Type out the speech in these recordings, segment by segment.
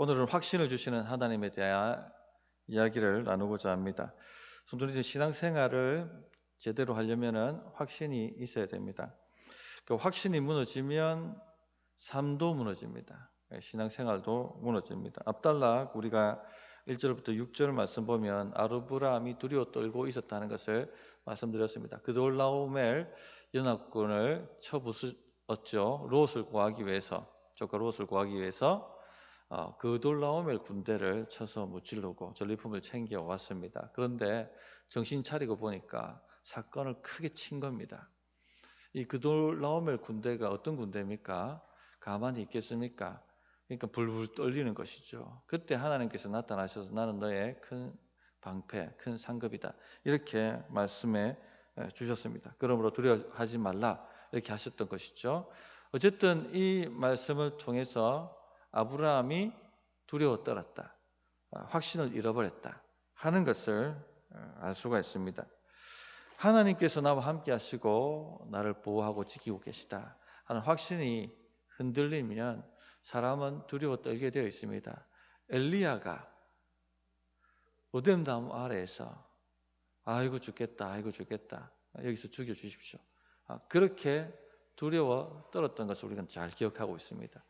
오늘은 확신을 주시는 하나님에 대한 이야기를 나누고자 합니다. 성도님들 신앙생활을 제대로 하려면 확신이 있어야 됩니다. 그 확신이 무너지면 삶도 무너집니다. 신앙생활도 무너집니다. 앞달락 우리가 1절부터 6절 말씀 보면 아브라함이 두려워 떨고 있었다는 것을 말씀드렸습니다. 그돌라오멜 연합군을 쳐부수었죠. 롯을 구하기 위해서, 조카 롯을 구하기 위해서 그돌라오멜 군대를 쳐서 무찌르고 전리품을 챙겨 왔습니다. 그런데 정신 차리고 보니까 사건을 크게 친 겁니다. 이 그돌라오멜 군대가 어떤 군대입니까? 가만히 있겠습니까? 그러니까 불불 떨리는 것이죠. 그때 하나님께서 나타나셔서 나는 너의 큰 방패, 큰 상급이다. 이렇게 말씀해 주셨습니다. 그러므로 두려워하지 말라 이렇게 하셨던 것이죠. 어쨌든 이 말씀을 통해서 아브라함이 두려워 떨었다, 확신을 잃어버렸다 하는 것을 알 수가 있습니다. 하나님께서 나와 함께 하시고 나를 보호하고 지키고 계시다 하는 확신이 흔들리면 사람은 두려워 떨게 되어 있습니다. 엘리야가 오뎀나무 아래에서 아이고 죽겠다, 아이고 죽겠다, 여기서 죽여주십시오, 그렇게 두려워 떨었던 것을 우리가 잘 기억하고 있습니다.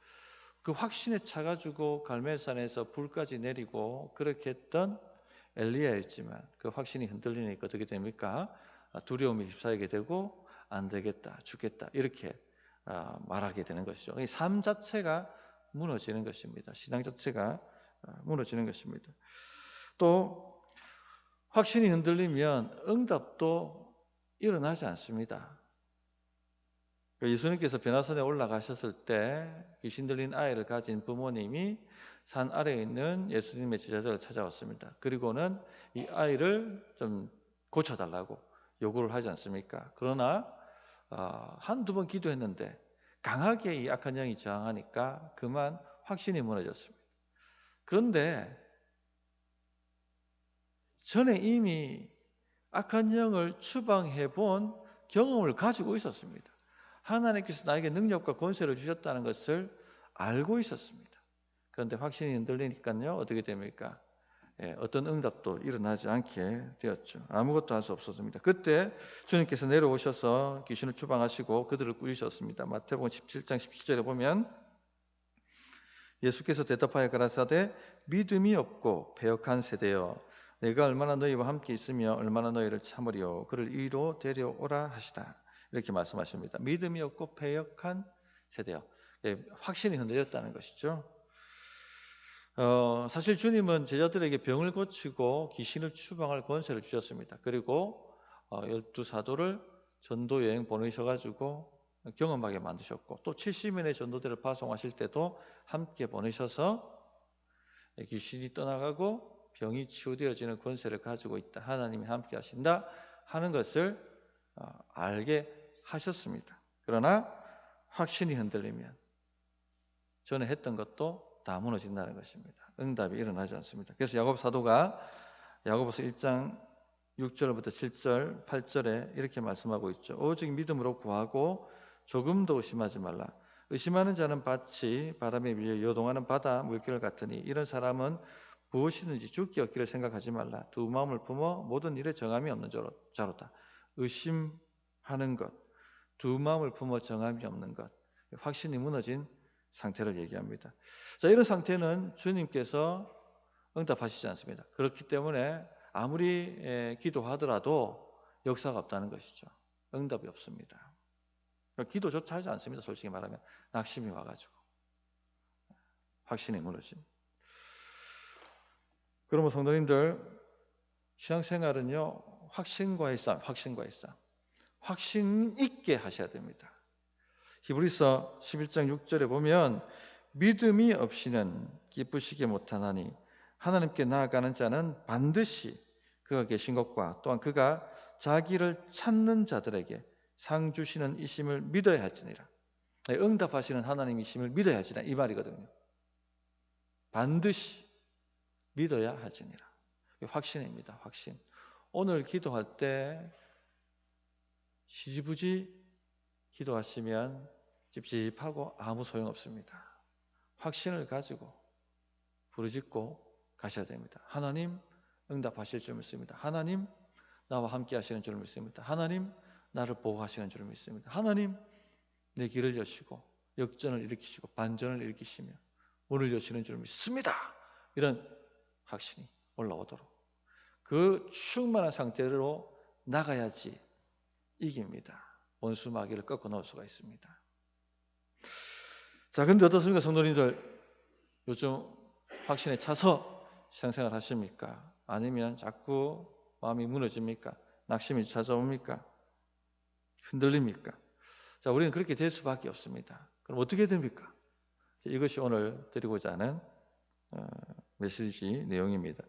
그 확신에 차가지고 갈멜산에서 불까지 내리고 그렇게 했던 엘리야였지만 그 확신이 흔들리니까 어떻게 됩니까? 두려움에 휩싸이게 되고 안 되겠다, 죽겠다 이렇게 말하게 되는 것이죠. 이 삶 자체가 무너지는 것입니다. 신앙 자체가 무너지는 것입니다. 또 확신이 흔들리면 응답도 일어나지 않습니다. 예수님께서 변화산에 올라가셨을 때 귀신 들린 아이를 가진 부모님이 산 아래에 있는 예수님의 제자들을 찾아왔습니다. 그리고는 이 아이를 좀 고쳐달라고 요구를 하지 않습니까? 그러나 한두 번 기도했는데 강하게 이 악한 영이 저항하니까 그만 확신이 무너졌습니다. 그런데 전에 이미 악한 영을 추방해 본 경험을 가지고 있었습니다. 하나님께서 나에게 능력과 권세를 주셨다는 것을 알고 있었습니다. 그런데 확신이 흔들리니까요, 어떻게 됩니까? 어떤 응답도 일어나지 않게 되었죠. 아무것도 할 수 없었습니다. 그때 주님께서 내려오셔서 귀신을 추방하시고 그들을 꾸리셨습니다. 마태복음 17장 17절에 보면 예수께서 대답하여 가라사대 믿음이 없고 배역한 세대여, 내가 얼마나 너희와 함께 있으며 얼마나 너희를 참으리요, 그를 이리로 데려오라 하시다. 이렇게 말씀하십니다. 믿음이 없고 배역한 세대요. 확신이 흔들렸다는 것이죠. 사실 주님은 제자들에게 병을 고치고 귀신을 추방할 권세를 주셨습니다. 그리고 12사도를 전도 여행 보내셔가지고 경험하게 만드셨고, 또 70인의 전도대를 파송하실 때도 함께 보내셔서 귀신이 떠나가고 병이 치유되어지는 권세를 가지고 있다, 하나님이 함께 하신다 하는 것을 알게 하셨습니다. 그러나 확신이 흔들리면 전에 했던 것도 다 무너진다는 것입니다. 응답이 일어나지 않습니다. 그래서 야고보 사도가 야고보서 1장 6절부터 7절, 8절에 이렇게 말씀하고 있죠. 오직 믿음으로 구하고 조금도 의심하지 말라. 의심하는 자는 밭이 바람에 밀려 요동하는 바다 물결 같으니 이런 사람은 무엇이든지 죽기 얻기를 생각하지 말라. 두 마음을 품어 모든 일에 정함이 없는 자로다. 의심하는 것, 두 마음을 품어 정함이 없는 것, 확신이 무너진 상태를 얘기합니다. 자, 이런 상태는 주님께서 응답하시지 않습니다. 그렇기 때문에 아무리 기도하더라도 역사가 없다는 것이죠. 응답이 없습니다. 기도조차 하지 않습니다. 솔직히 말하면 낙심이 와가지고 확신이 무너진. 그러면 성도님들, 신앙생활은요, 확신과의 싸움, 확신 있게 하셔야 됩니다. 히브리서 11장 6절에 보면 믿음이 없이는 기쁘시게 못하나니 하나님께 나아가는 자는 반드시 그가 계신 것과 또한 그가 자기를 찾는 자들에게 상 주시는 이심을 믿어야 할지니라. 응답하시는 하나님이심을 믿어야 할지니라, 이 말이거든요. 반드시 믿어야 할지니라. 확신입니다. 확신. 오늘 기도할 때 시지부지 기도하시면 찝찝하고 아무 소용없습니다. 확신을 가지고 부르짖고 가셔야 됩니다. 하나님 응답하실 줄 믿습니다. 하나님 나와 함께 하시는 줄 믿습니다. 하나님 나를 보호하시는 줄 믿습니다. 하나님 내 길을 여시고 역전을 일으키시고 반전을 일으키시며 문을 여시는 줄 믿습니다. 이런 확신이 올라오도록 그 충만한 상태로 나가야지 이깁니다. 원수 마귀를 꺾어 놓을 수가 있습니다. 자, 근데 어떻습니까, 성도님들? 요즘 확신에 차서 신앙생활 하십니까? 아니면 자꾸 마음이 무너집니까? 낙심이 찾아옵니까? 흔들립니까? 자, 우리는 그렇게 될 수밖에 없습니다. 그럼 어떻게 됩니까? 이것이 오늘 드리고자 하는 메시지 내용입니다.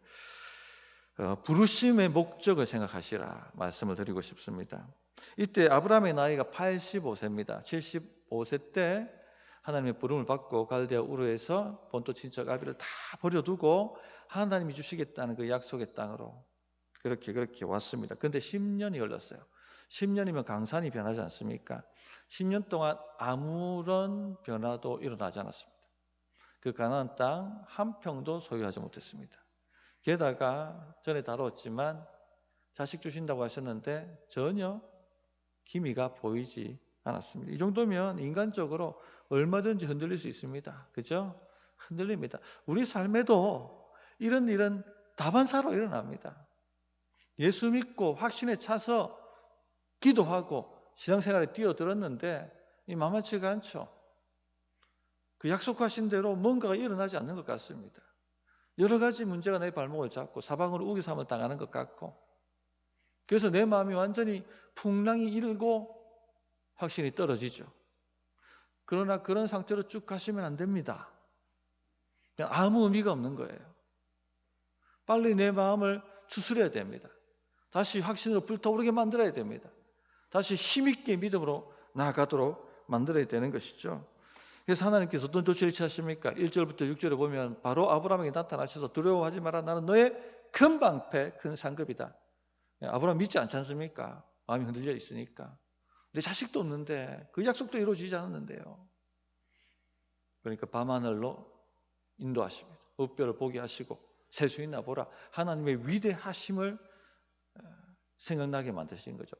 부르심의 목적을 생각하시라 말씀을 드리고 싶습니다. 이때 아브라함의 나이가 85세입니다. 75세 때 하나님의 부름을 받고 갈대아 우르에서 본토 친척 아비를 다 버려두고 하나님이 주시겠다는 그 약속의 땅으로 그렇게 왔습니다. 그런데 10년이 흘렀어요. 10년이면 강산이 변하지 않습니까? 10년 동안 아무런 변화도 일어나지 않았습니다. 그 가나안 땅 한 평도 소유하지 못했습니다. 게다가 전에 다뤘지만 자식 주신다고 하셨는데 전혀 기미가 보이지 않았습니다. 이 정도면 인간적으로 얼마든지 흔들릴 수 있습니다. 그죠? 흔들립니다. 우리 삶에도 이런 일은 다반사로 일어납니다. 예수 믿고 확신에 차서 기도하고 신앙생활에 뛰어들었는데 만만치가 않죠. 그 약속하신 대로 뭔가가 일어나지 않는 것 같습니다. 여러 가지 문제가 내 발목을 잡고 사방으로 우겨삼을 당하는 것 같고 그래서 내 마음이 완전히 풍랑이 일고 확신이 떨어지죠. 그러나 그런 상태로 쭉 가시면 안 됩니다. 그냥 아무 의미가 없는 거예요. 빨리 내 마음을 추스려야 됩니다. 다시 확신으로 불타오르게 만들어야 됩니다. 다시 힘있게 믿음으로 나아가도록 만들어야 되는 것이죠. 그래서 하나님께서 어떤 조치를 취하십니까? 1절부터 6절에 보면 바로 아브라함에게 나타나셔서 두려워하지 마라. 나는 너의 큰 방패, 큰 상급이다. 아브라함 믿지 않지 않습니까? 마음이 흔들려 있으니까. 내 자식도 없는데 그 약속도 이루어지지 않았는데요. 그러니까 밤하늘로 인도하십니다. 읍별을 보게 하시고 세수 있나 보라. 하나님의 위대하심을 생각나게 만드신 거죠.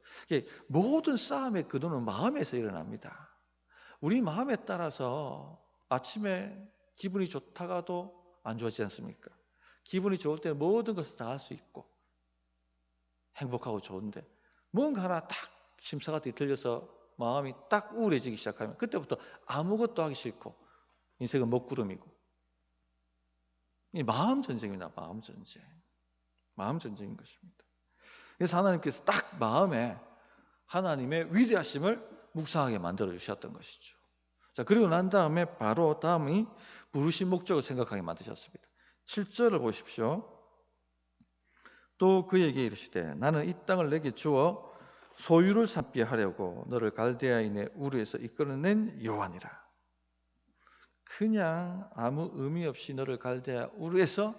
모든 싸움의 근원은 마음에서 일어납니다. 우리 마음에 따라서 아침에 기분이 좋다가도 안 좋아지지 않습니까? 기분이 좋을 때는 모든 것을 다 할 수 있고 행복하고 좋은데 뭔가 하나 딱 심사가 뒤틀려서 마음이 딱 우울해지기 시작하면 그때부터 아무것도 하기 싫고 인생은 먹구름이고 이 마음 전쟁입니다. 마음 전쟁. 마음 전쟁인 것입니다. 그래서 하나님께서 딱 마음에 하나님의 위대하심을 묵상하게 만들어 주셨던 것이죠. 자, 그리고 난 다음에 바로 다음이 부르신 목적을 생각하게 만드셨습니다. 7절을 보십시오. 또 그에게 이르시되 나는 이 땅을 내게 주어 소유를 삼게 하려고 너를 갈대아인의 우르에서 이끌어낸 여호와니라. 그냥 아무 의미 없이 너를 갈대아 우르에서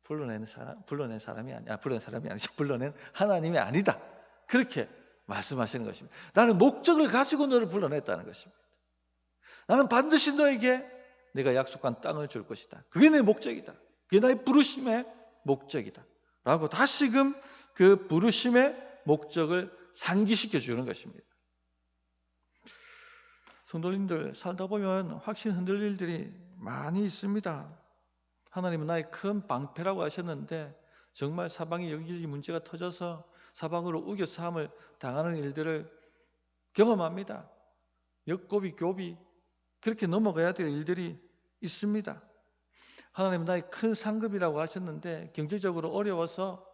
불러낸 사람이 아니죠. 불러낸 하나님이 아니다. 그렇게 말씀하시는 것입니다. 나는 목적을 가지고 너를 불러냈다는 것입니다. 나는 반드시 너에게 내가 약속한 땅을 줄 것이다. 그게 내 목적이다. 그게 나의 부르심의 목적이다. 라고 다시금 그 부르심의 목적을 상기시켜 주는 것입니다. 성도님들 살다 보면 확신 흔들릴 일들이 많이 있습니다. 하나님은 나의 큰 방패라고 하셨는데 정말 사방에 여기저기 문제가 터져서 사방으로 우겨싸움을 당하는 일들을 경험합니다. 역고비, 교비 그렇게 넘어가야 될 일들이 있습니다. 하나님은 나의 큰 상급이라고 하셨는데 경제적으로 어려워서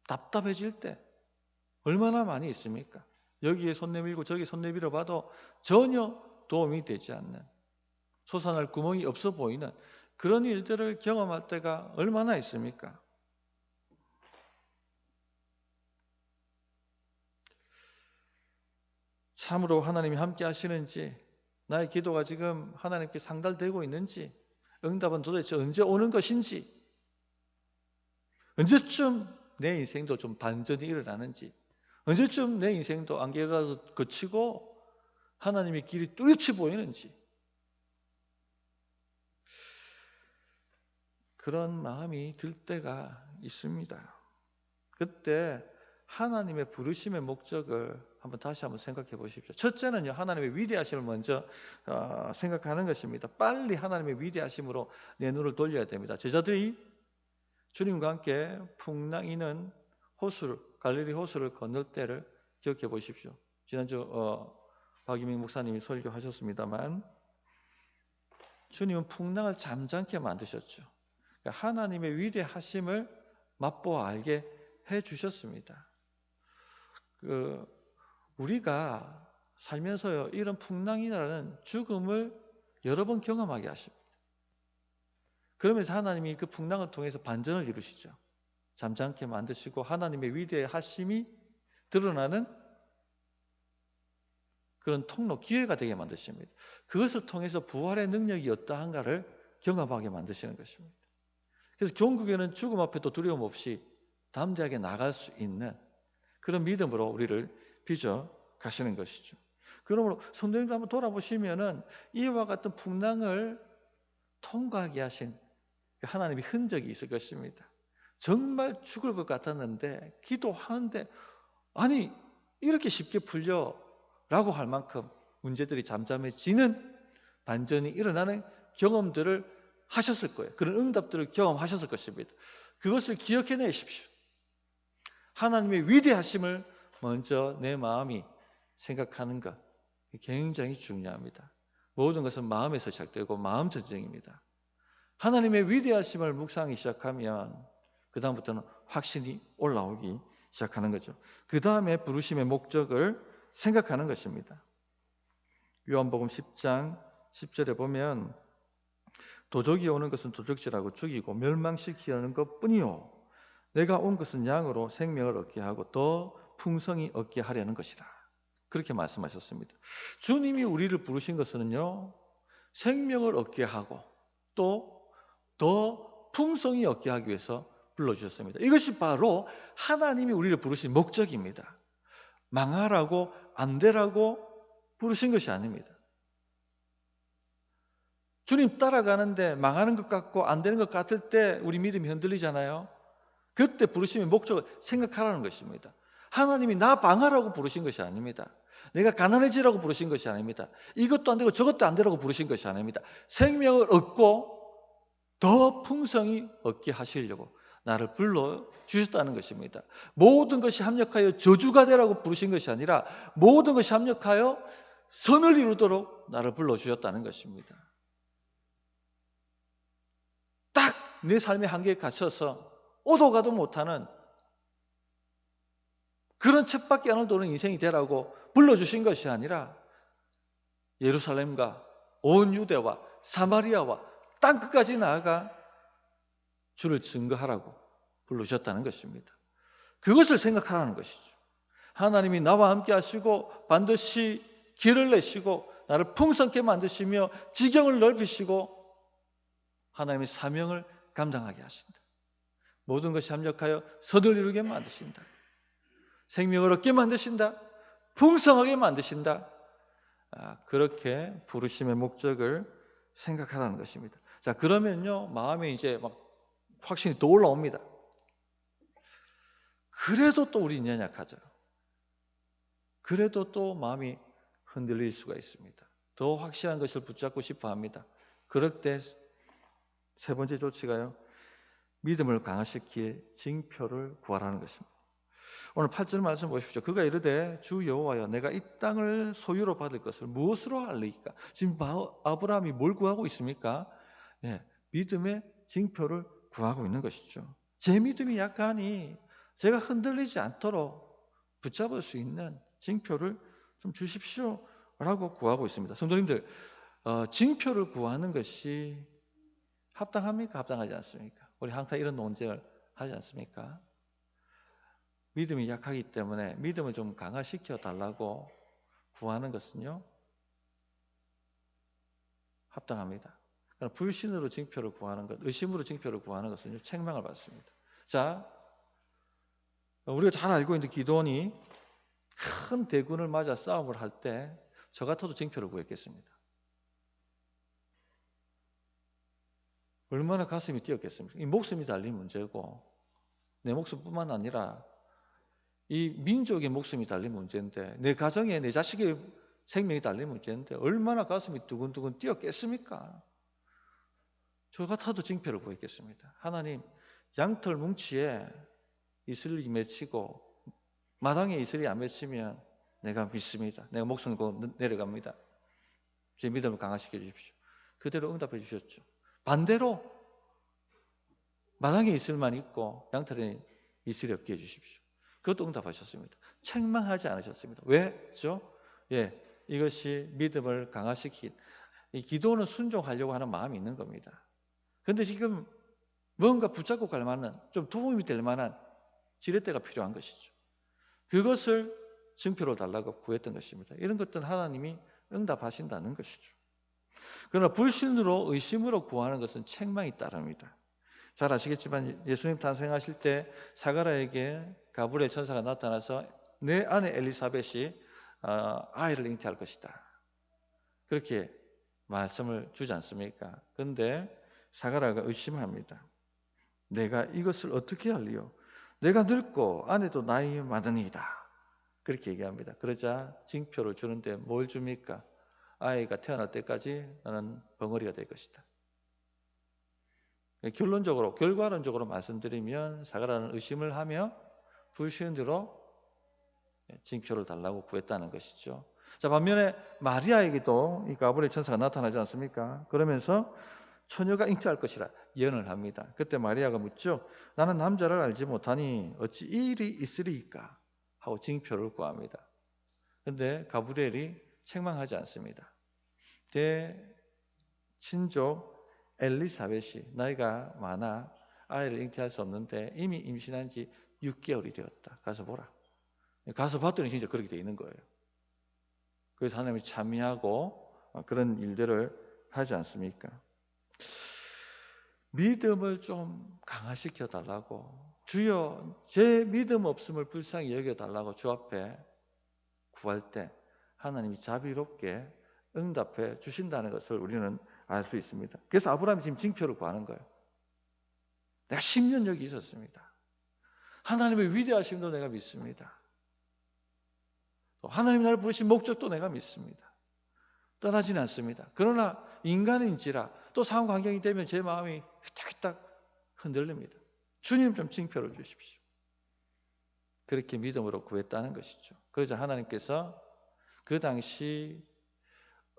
답답해질 때 얼마나 많이 있습니까? 여기에 손 내밀고 저기 손 내밀어 봐도 전혀 도움이 되지 않는 솟아날 구멍이 없어 보이는 그런 일들을 경험할 때가 얼마나 있습니까? 참으로 하나님이 함께 하시는지 나의 기도가 지금 하나님께 상달되고 있는지 응답은 도대체 언제 오는 것인지 언제쯤 내 인생도 좀 반전이 일어나는지 언제쯤 내 인생도 안개가 걷히고 하나님의 길이 뚜렷이 보이는지 그런 마음이 들 때가 있습니다. 그때 하나님의 부르심의 목적을 다시 한번 생각해 보십시오. 첫째는요, 하나님의 위대하심을 먼저 생각하는 것입니다. 빨리 하나님의 위대하심으로 내 눈을 돌려야 됩니다. 제자들이 주님과 함께 풍랑이는 갈릴리 호수를 건널 때를 기억해 보십시오. 지난주 박유민 목사님이 설교하셨습니다만 주님은 풍랑을 잠잠케 만드셨죠. 그러니까 하나님의 위대하심을 맛보아 알게 해주셨습니다. 우리가 살면서요, 이런 풍랑이라는 죽음을 여러 번 경험하게 하십니다. 그러면서 하나님이 그 풍랑을 통해서 반전을 이루시죠. 잠잠케 만드시고 하나님의 위대하심이 드러나는 그런 통로, 기회가 되게 만드십니다. 그것을 통해서 부활의 능력이 어떠한가를 경험하게 만드시는 것입니다. 그래서 종국에는 죽음 앞에도 두려움 없이 담대하게 나갈 수 있는 그런 믿음으로 우리를 빚어 가시는 것이죠. 그러므로 성도님들 한번 돌아보시면은 이와 같은 풍랑을 통과하게 하신 하나님의 흔적이 있을 것입니다. 정말 죽을 것 같았는데 기도하는데 아니 이렇게 쉽게 풀려라고 할 만큼 문제들이 잠잠해지는 반전이 일어나는 경험들을 하셨을 거예요. 그런 응답들을 경험하셨을 것입니다. 그것을 기억해내십시오. 하나님의 위대하심을 먼저 내 마음이 생각하는 것 굉장히 중요합니다. 모든 것은 마음에서 시작되고 마음 전쟁입니다. 하나님의 위대하심을 묵상하기 시작하면 그 다음부터는 확신이 올라오기 시작하는 거죠. 그 다음에 부르심의 목적을 생각하는 것입니다. 요한복음 10장 10절에 보면 도적이 오는 것은 도적질하고 죽이고 멸망시키려는 것뿐이요 내가 온 것은 양으로 생명을 얻게 하고 더 풍성히 얻게 하려는 것이라. 그렇게 말씀하셨습니다. 주님이 우리를 부르신 것은요 생명을 얻게 하고 또 더 풍성히 얻게 하기 위해서 불러주셨습니다. 이것이 바로 하나님이 우리를 부르신 목적입니다. 망하라고 안 되라고 부르신 것이 아닙니다. 주님 따라가는데 망하는 것 같고 안 되는 것 같을 때 우리 믿음이 흔들리잖아요. 그때 부르심의 목적을 생각하라는 것입니다. 하나님이 나 망하라고 부르신 것이 아닙니다. 내가 가난해지라고 부르신 것이 아닙니다. 이것도 안 되고 저것도 안 되라고 부르신 것이 아닙니다. 생명을 얻고 더 풍성히 얻게 하시려고 나를 불러주셨다는 것입니다. 모든 것이 합력하여 저주가 되라고 부르신 것이 아니라 모든 것이 합력하여 선을 이루도록 나를 불러주셨다는 것입니다. 딱 내 삶의 한계에 갇혀서 오도 가도 못하는 그런 쳇바퀴 안을 도는 인생이 되라고 불러주신 것이 아니라 예루살렘과 온 유대와 사마리아와 땅끝까지 나아가 주를 증거하라고 부르셨다는 것입니다. 그것을 생각하라는 것이죠. 하나님이 나와 함께 하시고 반드시 길을 내시고 나를 풍성케 만드시며 지경을 넓히시고 하나님의 사명을 감당하게 하신다. 모든 것이 합력하여 선을 이루게 만드신다. 생명을 얻게 만드신다. 풍성하게 만드신다. 그렇게 부르심의 목적을 생각하라는 것입니다. 자, 그러면요, 마음에 이제 막 확신이 또 올라옵니다. 그래도 또 우리 연약하죠. 그래도 또 마음이 흔들릴 수가 있습니다. 더 확실한 것을 붙잡고 싶어 합니다. 그럴 때 세 번째 조치가요, 믿음을 강화시킬 징표를 구하라는 것입니다. 오늘 8절 말씀 보십시오. 그가 이르되 주 여호와여 내가 이 땅을 소유로 받을 것을 무엇으로 알리까? 지금 아브라함이 뭘 구하고 있습니까? 믿음의 징표를 구하고 있는 것이죠. 제 믿음이 약하니 제가 흔들리지 않도록 붙잡을 수 있는 징표를 좀 주십시오 라고 구하고 있습니다. 성도님들, 징표를 구하는 것이 합당합니까? 합당하지 않습니까? 우리 항상 이런 논쟁을 하지 않습니까? 믿음이 약하기 때문에 믿음을 좀 강화시켜 달라고 구하는 것은요 합당합니다. 불신으로 징표를 구하는 것, 의심으로 징표를 구하는 것은요 책망을 받습니다. 자, 우리가 잘 알고 있는 기도원이 큰 대군을 맞아 싸움을 할 때 저 같아도 징표를 구했겠습니다. 얼마나 가슴이 뛰었겠습니까? 이 목숨이 달린 문제고 내 목숨뿐만 아니라 이 민족의 목숨이 달린 문제인데 내 가정에 내 자식의 생명이 달린 문제인데 얼마나 가슴이 두근두근 뛰었겠습니까? 저 같아도 징표를 구했겠습니다. 하나님, 양털 뭉치에 이슬이 맺히고 마당에 이슬이 안 맺히면 내가 믿습니다. 내가 목숨을 걸고 내려갑니다. 제 믿음을 강화시켜 주십시오. 그대로 응답해 주셨죠. 반대로 마당에 이슬만 있고 양털에 이슬이 없게 해주십시오. 그것도 응답하셨습니다. 책망하지 않으셨습니다. 왜죠? 이것이 믿음을 강화시킨, 이 기도는 순종하려고 하는 마음이 있는 겁니다. 그런데 지금 뭔가 붙잡고 갈 만한, 좀 도움이 될 만한 지렛대가 필요한 것이죠. 그것을 증표로 달라고 구했던 것입니다. 이런 것들은 하나님이 응답하신다는 것이죠. 그러나 불신으로 의심으로 구하는 것은 책망이 따릅니다. 잘 아시겠지만 예수님 탄생하실 때 사가랴에게 가브리엘 천사가 나타나서 내 아내 엘리사벳이 아이를 잉태할 것이다. 그렇게 말씀을 주지 않습니까? 그런데 사가랴가 의심합니다. 내가 이것을 어떻게 알리요? 내가 늙고 아내도 나이 많으니이다. 그렇게 얘기합니다. 그러자 징표를 주는데 뭘 줍니까? 아이가 태어날 때까지 나는 벙어리가 될 것이다. 결과론적으로 말씀드리면 사가랴는 의심을 하며 불신으로 징표를 달라고 구했다는 것이죠. 자, 반면에 마리아에게도 이 가브리엘 천사가 나타나지 않습니까? 그러면서 처녀가 잉태할 것이라 예언을 합니다. 그때 마리아가 묻죠. 나는 남자를 알지 못하니 어찌 이 일이 있으리이까? 하고 징표를 구합니다. 그런데 가브리엘이 책망하지 않습니다. 내 친족 엘리사벳이 나이가 많아 아이를 잉태할 수 없는데 이미 임신한 지 6개월이 되었다. 가서 보라. 가서 봤더니 진짜 그렇게 돼 있는 거예요. 그래서 하나님이 참여하고 그런 일들을 하지 않습니까? 믿음을 좀 강화시켜 달라고, 주여 제 믿음 없음을 불쌍히 여겨 달라고 주 앞에 구할 때 하나님이 자비롭게 응답해 주신다는 것을 우리는 알 수 있습니다. 그래서 아브라함이 지금 징표를 구하는 거예요. 내가 10년 여기 있었습니다. 하나님의 위대하심도 내가 믿습니다. 하나님 나를 부르신 목적도 내가 믿습니다. 떠나지는 않습니다. 그러나 인간인지라 또 상황 환경이 되면 제 마음이 휘딱휘딱 흔들립니다. 주님 좀 징표를 주십시오. 그렇게 믿음으로 구했다는 것이죠. 그러자 하나님께서 그 당시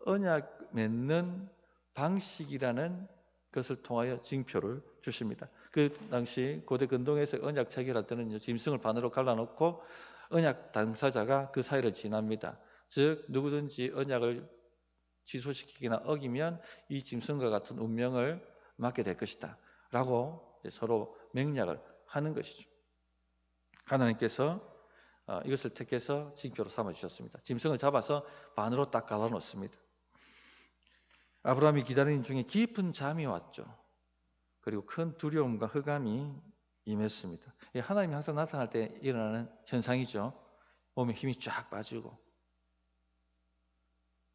언약 맺는 방식이라는 것을 통하여 징표를 주십니다. 그 당시 고대 근동에서 언약 체결할 때는 짐승을 반으로 갈라놓고 언약 당사자가 그 사이를 지납니다. 즉 누구든지 언약을 취소시키거나 어기면 이 짐승과 같은 운명을 맞게 될 것이다 라고 서로 맹약을 하는 것이죠. 하나님께서 이것을 택해서 징표로 삼아주셨습니다. 짐승을 잡아서 반으로 딱 갈라놓습니다. 아브라함이 기다리는 중에 깊은 잠이 왔죠. 그리고 큰 두려움과 흑암이 임했습니다. 하나님이 항상 나타날 때 일어나는 현상이죠. 몸에 힘이 쫙 빠지고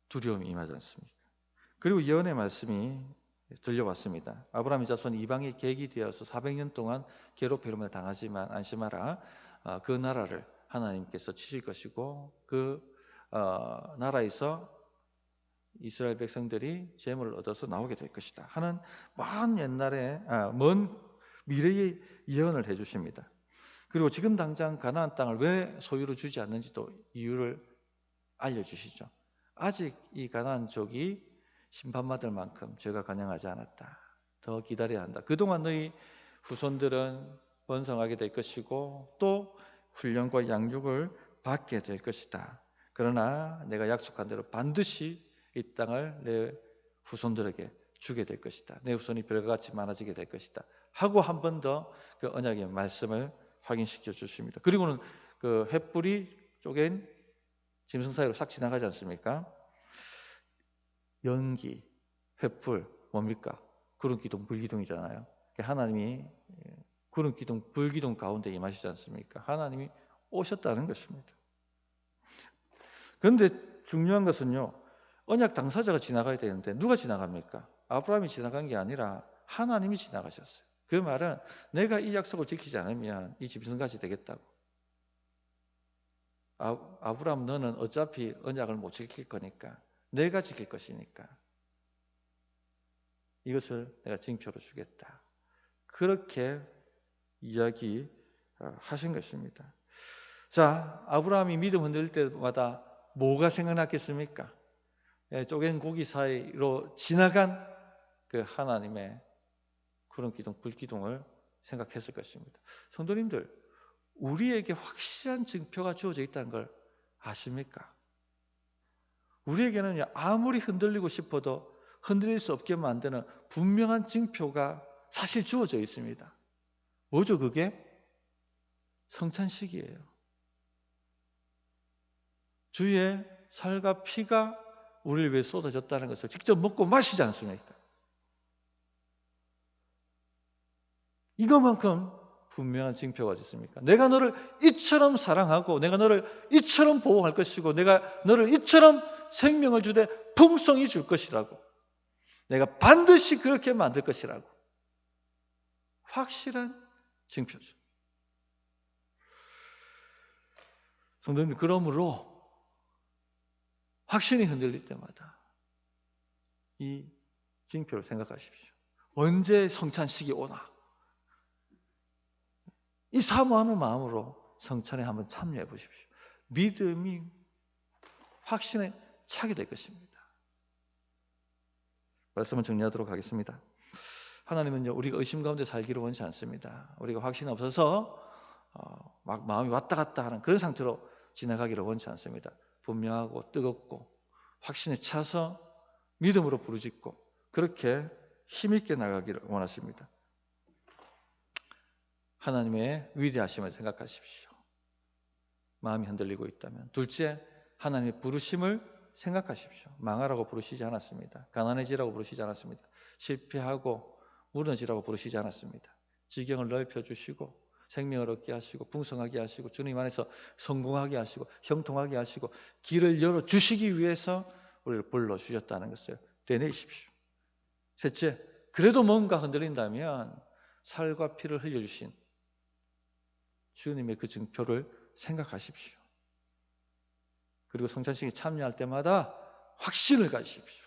두려움이 임하지 않습니까? 그리고 예언의 말씀이 들려왔습니다. 아브라함의 자손 이방의 객이 되어서 400년 동안 괴롭힘을 당하지만 안심하라. 그 나라를 하나님께서 치실 것이고 그 나라에서 이스라엘 백성들이 재물을 얻어서 나오게 될 것이다 하는 먼 미래의 예언을 해주십니다. 그리고 지금 당장 가나안 땅을 왜 소유로 주지 않는지도 이유를 알려주시죠. 아직 이 가나안족이 심판받을 만큼 죄가 간영하지 않았다. 더 기다려야 한다. 그동안 너희 후손들은 번성하게 될 것이고 또 훈련과 양육을 받게 될 것이다. 그러나 내가 약속한 대로 반드시 이 땅을 내 후손들에게 주게 될 것이다. 내 후손이 별과 같이 많아지게 될 것이다. 하고 한 번 더 그 언약의 말씀을 확인시켜 주십니다. 그리고는 그 횃불이 쪼갠 짐승 사이로 싹 지나가지 않습니까? 연기, 횃불 뭡니까? 구름기둥, 불기둥이잖아요. 하나님이 구름기둥, 불기둥 가운데 임하시지 않습니까? 하나님이 오셨다는 것입니다. 그런데 중요한 것은요. 언약 당사자가 지나가야 되는데 누가 지나갑니까? 아브라함이 지나간 게 아니라 하나님이 지나가셨어요. 그 말은 내가 이 약속을 지키지 않으면 이 집이 성같이 되겠다고. 아브라함 너는 어차피 언약을 못 지킬 거니까 내가 지킬 것이니까 이것을 내가 징표로 주겠다. 그렇게 이야기하신 것입니다. 자, 아브라함이 믿음 흔들릴 때마다 뭐가 생각났겠습니까? 쪼갠 고기 사이로 지나간 그 하나님의 구름 기둥, 불 기둥을 생각했을 것입니다. 성도님들, 우리에게 확실한 증표가 주어져 있다는 걸 아십니까? 우리에게는 아무리 흔들리고 싶어도 흔들릴 수 없게 만드는 분명한 증표가 사실 주어져 있습니다. 뭐죠 그게? 성찬식이에요. 주의 살과 피가 우리를 위해 쏟아졌다는 것을 직접 먹고 마시지 않습니까? 이것만큼 분명한 징표가 있습니까? 내가 너를 이처럼 사랑하고 내가 너를 이처럼 보호할 것이고 내가 너를 이처럼 생명을 주되 풍성히 줄 것이라고 내가 반드시 그렇게 만들 것이라고 확실한 징표죠. 성도님, 그러므로 확신이 흔들릴 때마다 이 징표를 생각하십시오. 언제 성찬식이 오나? 이 사모하는 마음으로 성찬에 한번 참여해 보십시오. 믿음이 확신에 차게 될 것입니다. 말씀을 정리하도록 하겠습니다. 하나님은요, 우리가 의심 가운데 살기를 원치 않습니다. 우리가 확신 없어서 막 마음이 왔다 갔다 하는 그런 상태로 지나가기를 원치 않습니다. 분명하고 뜨겁고 확신에 차서 믿음으로 부르짖고 그렇게 힘있게 나가기를 원하십니다. 하나님의 위대하심을 생각하십시오. 마음이 흔들리고 있다면. 둘째, 하나님의 부르심을 생각하십시오. 망하라고 부르시지 않았습니다. 가난해지라고 부르시지 않았습니다. 실패하고 무너지라고 부르시지 않았습니다. 지경을 넓혀주시고 생명을 얻게 하시고 풍성하게 하시고 주님 안에서 성공하게 하시고 형통하게 하시고 길을 열어주시기 위해서 우리를 불러주셨다는 것을 되뇌십시오. 셋째, 그래도 뭔가 흔들린다면 살과 피를 흘려주신 주님의 그 증표를 생각하십시오. 그리고 성찬식에 참여할 때마다 확신을 가지십시오.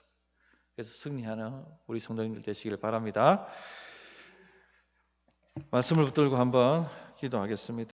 그래서 승리하는 우리 성도님들 되시기를 바랍니다. 말씀을 붙들고 한번 기도하겠습니다.